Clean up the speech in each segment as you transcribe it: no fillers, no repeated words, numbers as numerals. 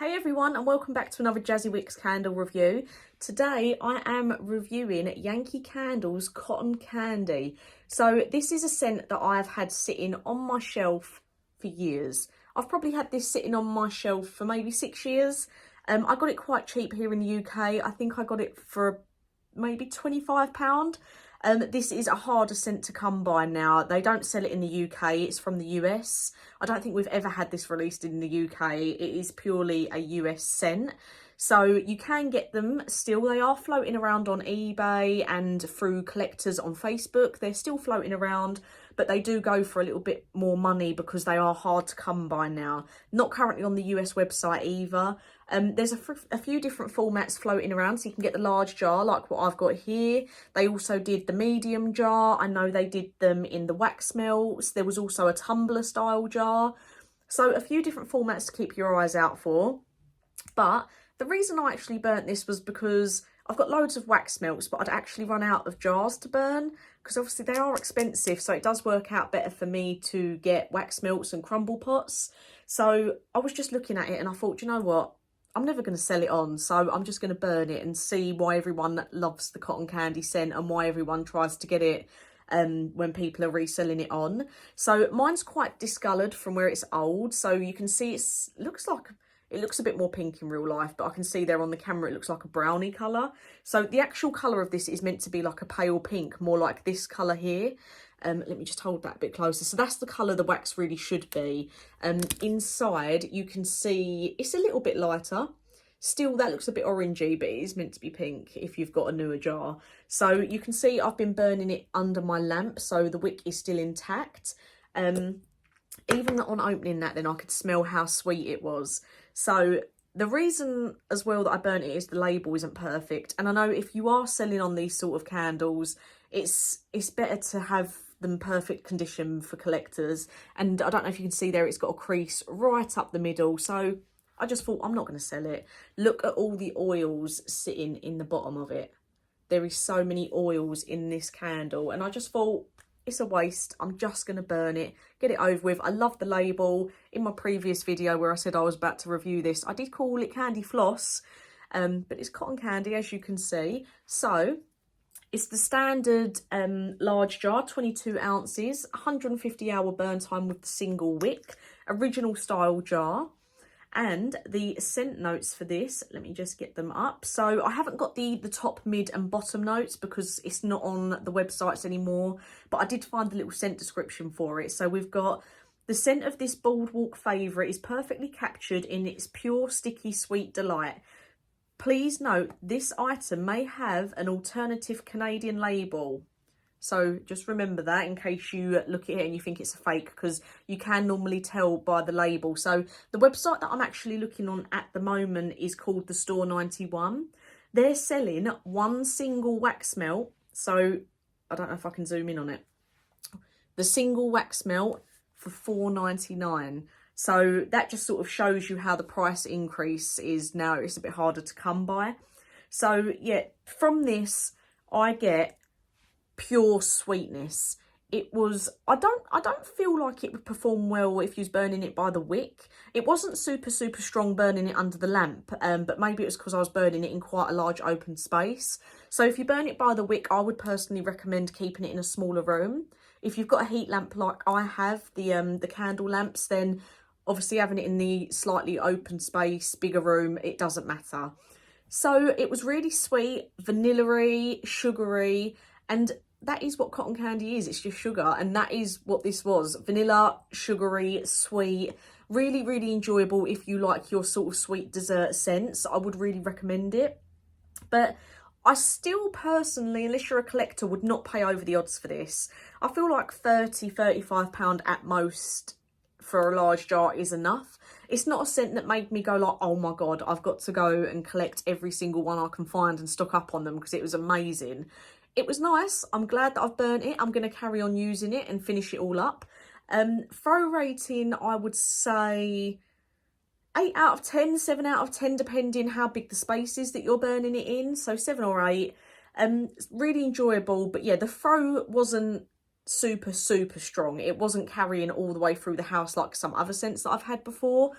Hey everyone, and welcome back to another Jazzy Wicks candle review. Today I am reviewing Yankee Candle's Cotton Candy. So this is a scent that I've had sitting on my shelf for years. I've probably had this sitting on my shelf for maybe 6 years. I got it quite cheap here in the UK. I think I got it for maybe £25. This is a harder scent to come by now. They don't sell it in the UK, it's from the US. I don't think we've ever had this released in the UK. It is purely a US scent. So you can get them still. They are floating around on eBay and through collectors on Facebook. They're still floating around, but they do go for a little bit more money because they are hard to come by now. Not currently on the US website either. There's a few different formats floating around, so you can get the large jar like what I've got here. They also did the medium jar. I know they did them in the wax melts. There was also a tumbler style jar. So a few different formats to keep your eyes out for. But the reason I actually burnt this was because I've got loads of wax melts, but I'd actually run out of jars to burn because obviously they are expensive. So it does work out better for me to get wax melts and crumble pots. So I was just looking at it and I thought, you know what? I'm never going to sell it on, so I'm just going to burn it and see why everyone loves the cotton candy scent and why everyone tries to get it when people are reselling it on. So mine's quite discoloured from where it's old, so you can see it looks a bit more pink in real life, but I can see there on the camera it looks like a brownie colour. So the actual colour of this is meant to be like a pale pink, more like this colour here. Let me just hold that a bit closer. So that's the colour the wax really should be. Inside you can see it's a little bit lighter. Still, that looks a bit orangey, but it is meant to be pink if you've got a newer jar. So you can see I've been burning it under my lamp, so the wick is still intact. Even on opening that, then I could smell how sweet it was. So the reason as well that I burnt it is the label isn't perfect. And I know if you are selling on these sort of candles, it's better to have them perfect condition for collectors. And I don't know if you can see there, it's got a crease right up the middle. So I just thought, I'm not going to sell it. Look at all the oils sitting in the bottom of it. There is so many oils in this candle. And I just thought, it's a waste. I'm just going to burn it, get it over with. I love the label. In my previous video where I said I was about to review this, I did call it candy floss, but it's cotton candy, as you can see. So it's the standard large jar, 22 ounces, 150 hour burn time with the single wick, original style jar. And the scent notes for this, let me just get them up. So I haven't got the top, mid and bottom notes because it's not on the websites anymore, but I did find the little scent description for it. So we've got the scent of this boardwalk favourite is perfectly captured in its pure, sticky, sweet delight. Please note, this item may have an alternative Canadian label. So just remember that in case you look at it and you think it's a fake, because you can normally tell by the label. So the website that I'm actually looking on at the moment is called the Store 91. They're selling one single wax melt. So I don't know if I can zoom in on it. The single wax melt for $4.99. So that just sort of shows you how the price increase is now. It's a bit harder to come by. So yeah, from this I get pure sweetness. It was, I don't feel like it would perform well if you was burning it by the wick. It wasn't super strong burning it under the lamp, but maybe it was because I was burning it in quite a large open space. So if you burn it by the wick, I would personally recommend keeping it in a smaller room. If you've got a heat lamp like I have, the candle lamps, then obviously having it in the slightly open space, bigger room, it doesn't matter. So it was really sweet, vanilla-y, sugary, and that is what cotton candy is. It's just sugar, and that is what this was. Vanilla, sugary, sweet, really enjoyable if you like your sort of sweet dessert scents. I would really recommend it. But I still personally, unless you're a collector, would not pay over the odds for this. I feel like £30–35 at most for a large jar is enough. It's not a scent that made me go like, oh my God, I've got to go and collect every single one I can find and stock up on them, because it was amazing. It was nice. I'm glad that I've burnt it. I'm going to carry on using it and finish it all up. Throw rating, I would say 8 out of 10, 7 out of 10, depending how big the space is that you're burning it in. So 7 or 8. Really enjoyable. But yeah, the throw wasn't super strong. It wasn't carrying all the way through the house like some other scents that I've had before.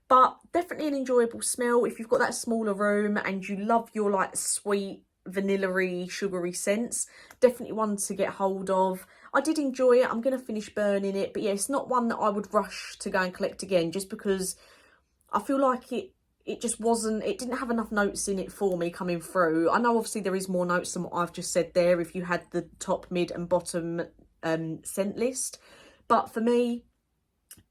But definitely an enjoyable smell if you've got that smaller room and you love your like sweet, vanilla-y, sugary scents. Definitely one to get hold of. I did enjoy it. I'm going to finish burning it. But yeah, it's not one that I would rush to go and collect again, just because I feel like it just wasn't, it didn't have enough notes in it for me coming through. I know obviously there is more notes than what I've just said there if you had the top, mid and bottom scent list. But for me,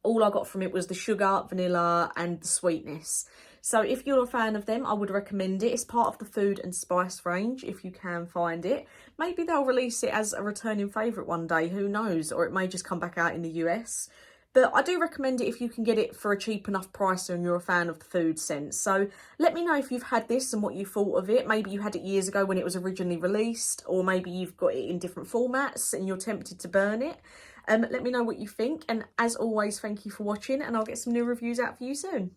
all I got from it was the sugar, vanilla and the sweetness. So if you're a fan of them, I would recommend it. It's part of the food and spice range if you can find it. Maybe they'll release it as a returning favourite one day, who knows? Or it may just come back out in the US. But I do recommend it if you can get it for a cheap enough price and you're a fan of the food scents. So let me know if you've had this and what you thought of it. Maybe you had it years ago when it was originally released, or maybe you've got it in different formats and you're tempted to burn it. Let me know what you think. And as always, thank you for watching, and I'll get some new reviews out for you soon.